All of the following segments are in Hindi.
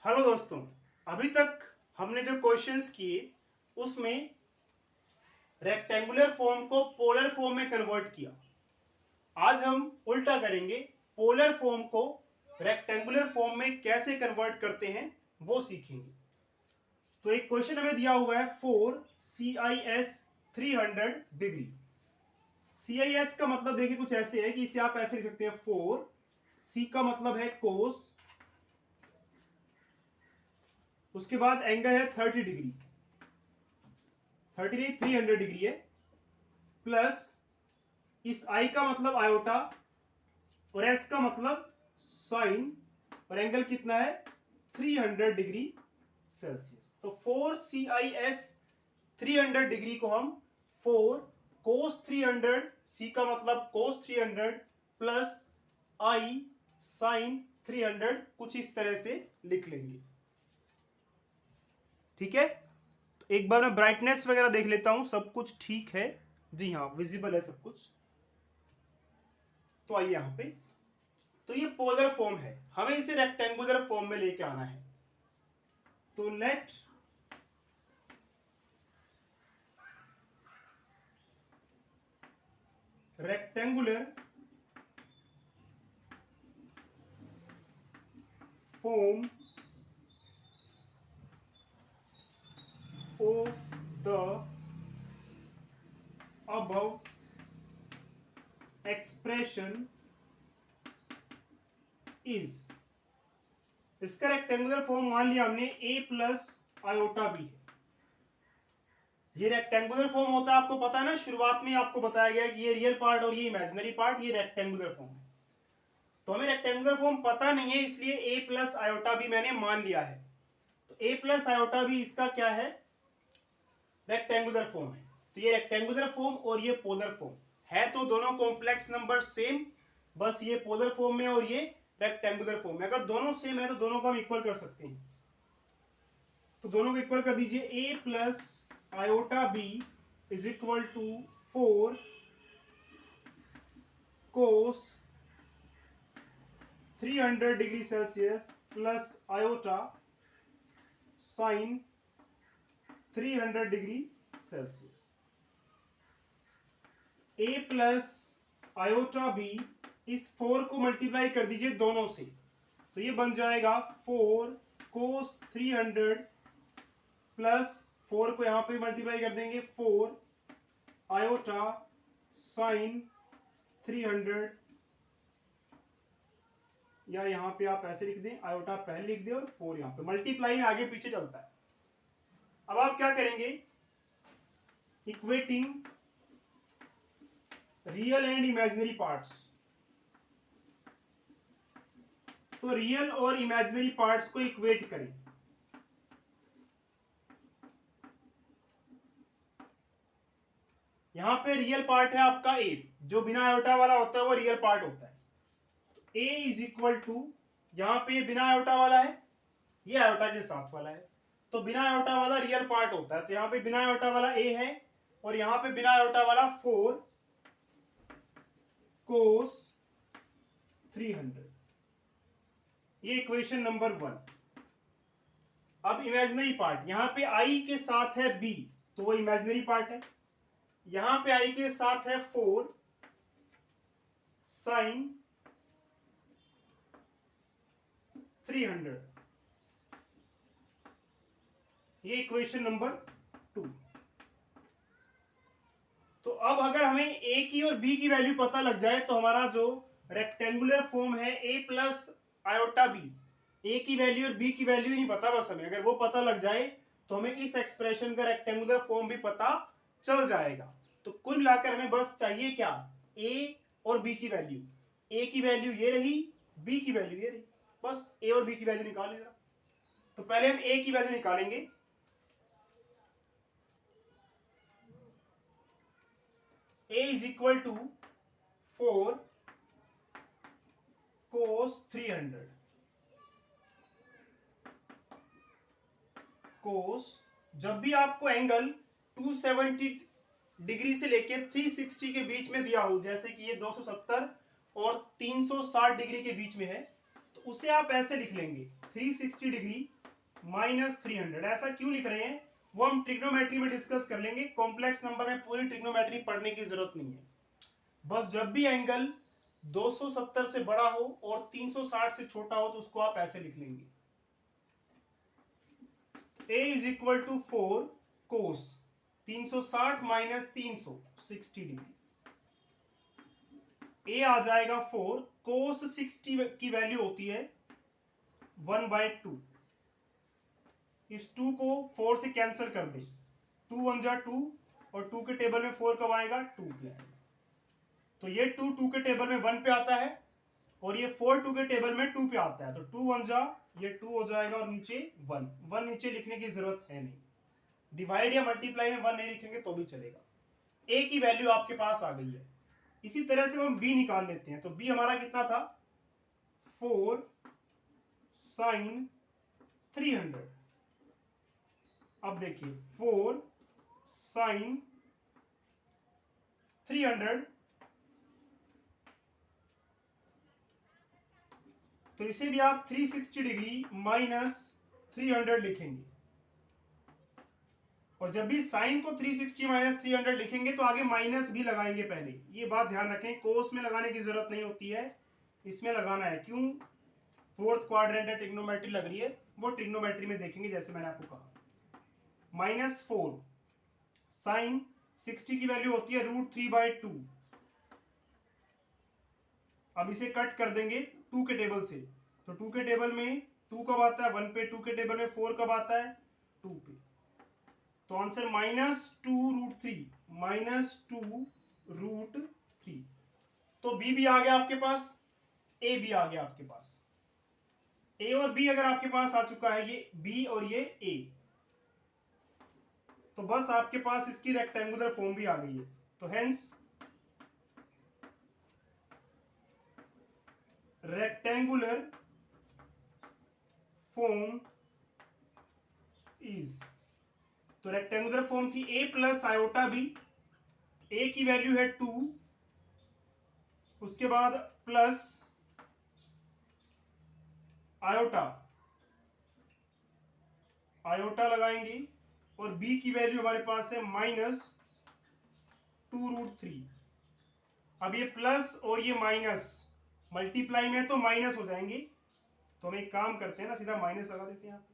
हेलो दोस्तों, अभी तक हमने जो क्वेश्चंस किए उसमें रेक्टेंगुलर फॉर्म को पोलर फॉर्म में कन्वर्ट किया। आज हम उल्टा करेंगे, पोलर फॉर्म को रेक्टेंगुलर फॉर्म में कैसे कन्वर्ट करते हैं वो सीखेंगे। तो एक क्वेश्चन हमें दिया हुआ है 4 CIS 300 डिग्री। CIS का मतलब देखिए कुछ ऐसे है कि इसे आप ऐसे लिख सकते हैं 4, C का मतलब है कोस, उसके बाद एंगल है 30 डिग्री, 30 नहीं 300 डिग्री है, प्लस इस आई का मतलब आयोटा और एस का मतलब साइन, और एंगल कितना है 300 डिग्री सेल्सियस। तो 4 CIS 300 डिग्री को हम 4 कोस 300, सी का मतलब कोस 300 प्लस आई साइन 300 कुछ इस तरह से लिख लेंगे। ठीक है, तो एक बार मैं ब्राइटनेस वगैरह देख लेता हूं, सब कुछ ठीक है। जी हाँ, विजिबल है सब कुछ। तो आइए यहां पे, तो ये पोलर फॉर्म है, हमें इसे रेक्टेंगुलर फॉर्म में लेके आना है। तो let rectangular form of the above expression is, इसका रेक्टेंगुलर फॉर्म मान लिया हमने a प्लस आयोटा बी है। ये रेक्टेंगुलर फॉर्म होता है, आपको पता है ना, शुरुआत में आपको बताया गया कि ये रियल पार्ट और ये इमेजिनरी पार्ट, ये रेक्टेंगुलर फॉर्म है। तो हमें रेक्टेंगुलर फॉर्म पता नहीं है, इसलिए a प्लस आयोटा बी मैंने मान लिया है। तो a प्लस आयोटा बी इसका क्या है, रेक्टेंगुलर फॉर्म है। तो ये रेक्टेंगुलर फॉर्म और ये पोलर फॉर्म है, तो दोनों कॉम्प्लेक्स नंबर सेम, बस ये पोलर फॉर्म में और ये रेक्टेंगुलर फॉर्म में। अगर दोनों सेम है तो दोनों को हम इक्वल कर सकते हैं। तो दोनों को इक्वल कर दीजिए, a plus iota B is equal to 4 cos 300 degree Celsius plus iota sine 300 degree Celsius. a plus iota B, इस 4 को मल्टीप्लाई कर दीजिए दोनों से, तो ये बन जाएगा 4 कोस 300 प्लस 4 को यहां पे मल्टीप्लाई कर देंगे 4 आयोटा साइन 300, या यहां पे आप ऐसे लिख दें, आयोटा पहले लिख दें और 4 यहां पे, मल्टीप्लाई में आगे पीछे चलता है। अब आप क्या करेंगे, equating real and imaginary parts. तो रियल और इमेजिनरी पार्ट्स को इक्वेट करें। यहां पे रियल पार्ट है आपका a, जो बिना आयोटा वाला होता है वो रियल पार्ट होता है। तो a इज इक्वल टू, यहां पे बिना आयोटा वाला है, ये आयोटा के साथ वाला है, तो बिना आयोटा वाला रियल पार्ट होता है। तो यहां पे बिना आयोटा वाला a है और यहां पे बिना आयोटा वाला 4 कोस 300, ये इक्वेशन नंबर 1। अब इमेजिनरी पार्ट, यहां पे i के साथ है b, तो वो इमेजिनरी पार्ट है। यहां पे i के साथ है 4 साइन 300, ये इक्वेशन नंबर 2। तो अब अगर हमें a की और b की वैल्यू पता लग जाए तो हमारा जो रेक्टेंगुलर फॉर्म है a plus iota B, a की वैल्यू और b की वैल्यू नहीं पता, बस हमें अगर वो पता लग जाए तो हमें इस एक्सप्रेशन का रेक्टेंगुलर फॉर्म भी पता चल जाएगा। तो कुल मिलाकर हमें बस चाहिए क्या, a और b की वैल्यू। a की वैल्यू ये रही, b की वैल्यू ये रही, बस a और b की वैल्यू निकाल लेना। तो पहले हम a की वैल्यू निकालेंगे। a is equal to 4 cos 300 कोस, जब भी आपको एंगल 270 डिग्री से लेके 360 के बीच में दिया हो, जैसे कि ये 270 और 360 डिग्री के बीच में है, तो तो उसे आप ऐसे लिख लेंगे 360 डिग्री माइनस 300। ऐसा क्यों लिख रहे हैं वो हम ट्रिग्नोमेट्री में डिस्कस कर लेंगे। कॉम्प्लेक्स नंबर में पूरी ट्रिग्नोमेट्री पढ़ने की जरूरत नहीं है। बस जब भी एंगल 270 से बड़ा हो और 360 से छोटा हो तो उसको आप ऐसे लिख लेंगे। a is equal to 4 cos 360 minus 360 degree. a आ जाएगा 4 कोस 60 की वैल्यू होती है 1/2। इस 2 को 4 से कैंसिल कर दे, 2 1 जा 2 और 2 के टेबल में 4 कब आएगा 2 पे आएगा। तो ये 2 के टेबल में 1 पे आता है और ये 4 2 के टेबल में 2 पे आता है। तो 2 1 जा ये 2 हो जाएगा और नीचे 1 नीचे लिखने की जरूरत है नहीं। डिवाइड या मल्टीप्लाई में 1 नहीं लिखेंगे तो भी चलेगा। a की वैल्यू आपके पास आ गई है। इसी तरह से हम b निकाल लेते हैं। तो b हमारा कितना था 4 sin 300। अब देखिए 4 sin 300, तो इसे भी आप 360 डिग्री माइनस 300 लिखेंगे। और जब भी साइन को 360 माइनस 300 लिखेंगे तो आगे माइनस भी लगाएंगे। पहले ये बात ध्यान रखें, कोस में लगाने की जरूरत नहीं होती है, इसमें लगाना है। क्यों? फोर्थ क्वाड्रेंट है, ट्रिग्नोमेट्री लग रही है, वो ट्रिग्नोमेट्री में देखेंगे जैसे मैंने आपको कहा। -4 साइन 60 की वैल्यू होती है √3/2। अब इसे कट कर देंगे 2 के टेबल से। तो 2 के टेबल में 2 कब आता है 1 पे, 2 के टेबल में 4 कब आता है 2 पे। तो आंसर -2√3। तो बी भी आ गया आपके पास, ए भी आ गया आपके पास। ए और बी अगर आपके पास आ चुका है, ये बी और ये ए, तो बस आपके पास इसकी रेक्टेंगुलर फॉर्म भी आ गई है। तो हेंस रेक्टेंगुलर फॉर्म इज, तो रेक्टेंगुलर फॉर्म थी a plus iota B. a की वैल्यू है 2, उसके बाद प्लस आयोटा लगाएंगे और b की वैल्यू हमारे पास है -2√3। अब ये प्लस और ये माइनस मल्टीप्लाई में तो माइनस हो जाएंगे, तो हम एक काम करते हैं ना, सीधा माइनस लगा देते हैं आप।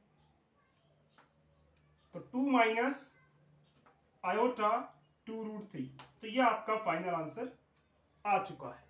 तो 2 माइनस आयोटा 2√3। तो ये आपका फाइनल आंसर आ चुका है।